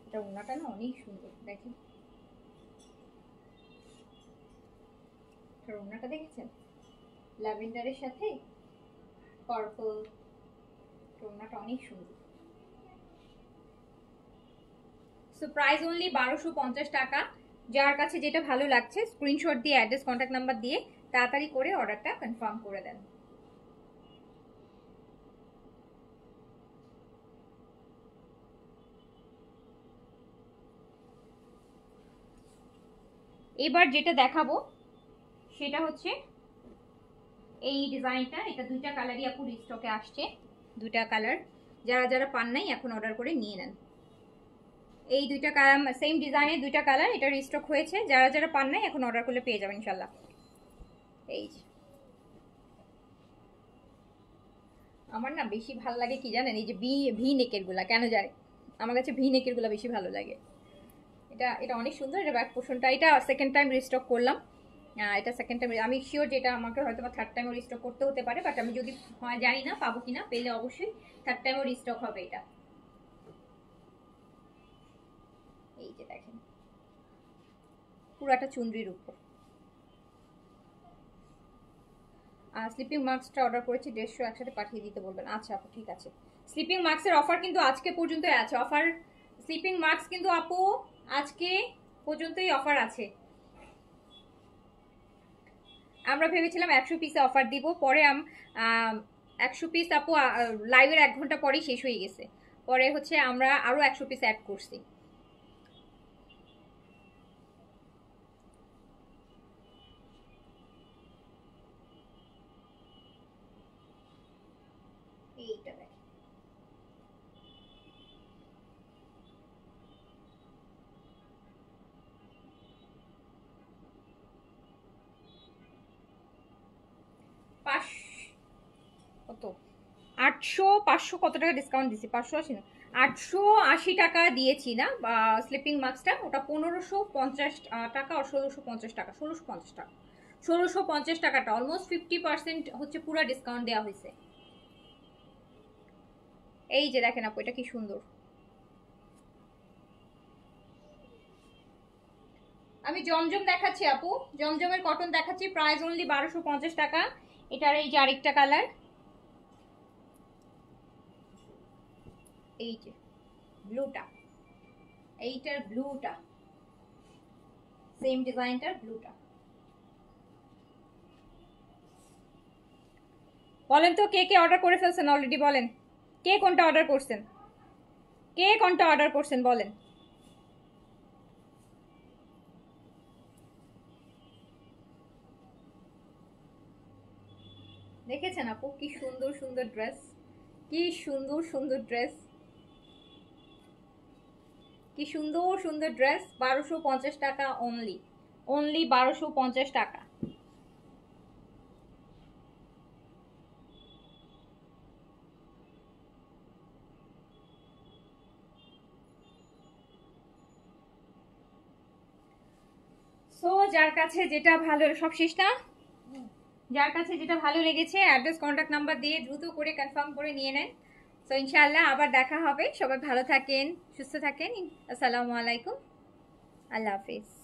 এটা ওড়নাটা না অনেক সুন্দর, দেখেন এটার ওড়নাটা দেখেছেন, ল্যাভেন্ডারের সাথে পার্পল, ওড়নাটা অনেক সুন্দর। সো প্রাইস অনলি 1250 টাকা। যার কাছে যেটা ভালো লাগছে স্ক্রিনশট দিয়ে অ্যাড্রেস কন্ট্যাক্ট নাম্বার দিয়ে তাড়াতাড়ি করে অর্ডারটা কনফার্ম করে দেন। এবার যেটা দেখাবো সেটা হচ্ছে এই ডিজাইনটা, এটা দুইটা কালারই আপু স্টকে আসছে, দুইটা কালার, যারা যারা পান নাই এখন অর্ডার করে নিয়ে নেন। এই দুইটা সেম ডিজাইনের দুইটা কালার, এটা রিস্টক হয়েছে, যারা যারা পান নাই এখন অর্ডার করলে পেয়ে যাবেন ইনশাল্লাহ। এই যে আমার না বেশি ভালো লাগে কি জানেন, এই যে ভি নেকের গুলা, কেন জানি আমার কাছে ভি নেকের গুলা বেশি ভালো লাগে। এটা এটা অনেক সুন্দর, এটা ব্যাক পোর্শনটা, এটা সেকেন্ড টাইম রিস্টক করলাম, এটা সেকেন্ড টাইম, আমি শিওর যেটা আমাকে হয়তো বা থার্ড টাইমও রিস্টক করতে হতে পারে, বাট আমি যদি হয় জানি না পাবো কিনা, পেলে অবশ্যই থার্ড টাইমও রিস্টক হবে এটা। এই যে দেখেন পুরাটা চুনরির উপর। স্লিপিং মাস্কটা অর্ডার করেছি 150, একসাথে পাঠিয়ে দিতে বলবেন। আচ্ছা আপু ঠিক আছে। স্লিপিং মাস্কের অফার কিন্তু আজকে পর্যন্তই আছে, অফার স্লিপিং মাস্ক কিন্তু আপু আজকে পর্যন্তই অফার আছে। আমরা ভেবেছিলাম 100 পিসে অফার দিব, পরে 100 পিস আপু লাইভের 1 ঘন্টা পরেই শেষ হয়ে গেছে, পরে হচ্ছে আমরা আরো 100 পিস অ্যাড করছি। এইটা দেখেন 500 কত টাকা ডিসকাউন্ট দিছি, 580 না 880 টাকা দিয়েছি না স্লিপিং মাস্কটা, ওটা 1550 টাকা আর 1650 টাকা, 1650 টাকা, 1650 টাকাটা অলমোস্ট 50% হচ্ছে পুরো ডিসকাউন্ট দেওয়া হয়েছে। এই যে দেখেন আপু এটা কি সুন্দর, আমি জমজম দেখাচ্ছি আপু, জমজমের কটন দেখাচ্ছি, প্রাইস অনলি 1250 টাকা। এটার এই যে আরেকটা কালার, এই যে ব্লুটা, এইটার ব্লুটা সেম ডিজাইনটার ব্লুটা। বলেন তো কে কে অর্ডার করে ফেলছেন অলরেডি, বলেন কে কোনটা অর্ডার করছেন, কে কোনটা অর্ডার করছেন বলেন। দেখেছেন আপু কি সুন্দর সুন্দর ড্রেস, কি সুন্দর সুন্দর ড্রেস, কি সুন্দর সুন্দর ড্রেস, 1250 টাকা অনলি, অনলি 1250 টাকা। সো যার কাছে যেটা ভালো, সব শেষ না, যার কাছে যেটা ভালো লেগেছে অ্যাড্রেস কন্ট্যাক্ট নাম্বার দিয়ে দ্রুত করে কনফার্ম করে নিয়ে নেন। সো ইনশাআল্লাহ আবার দেখা হবে, সবাই ভালো থাকেন, সুস্থ থাকেন, আসসালামু আলাইকুম, আল্লাহ হাফিজ।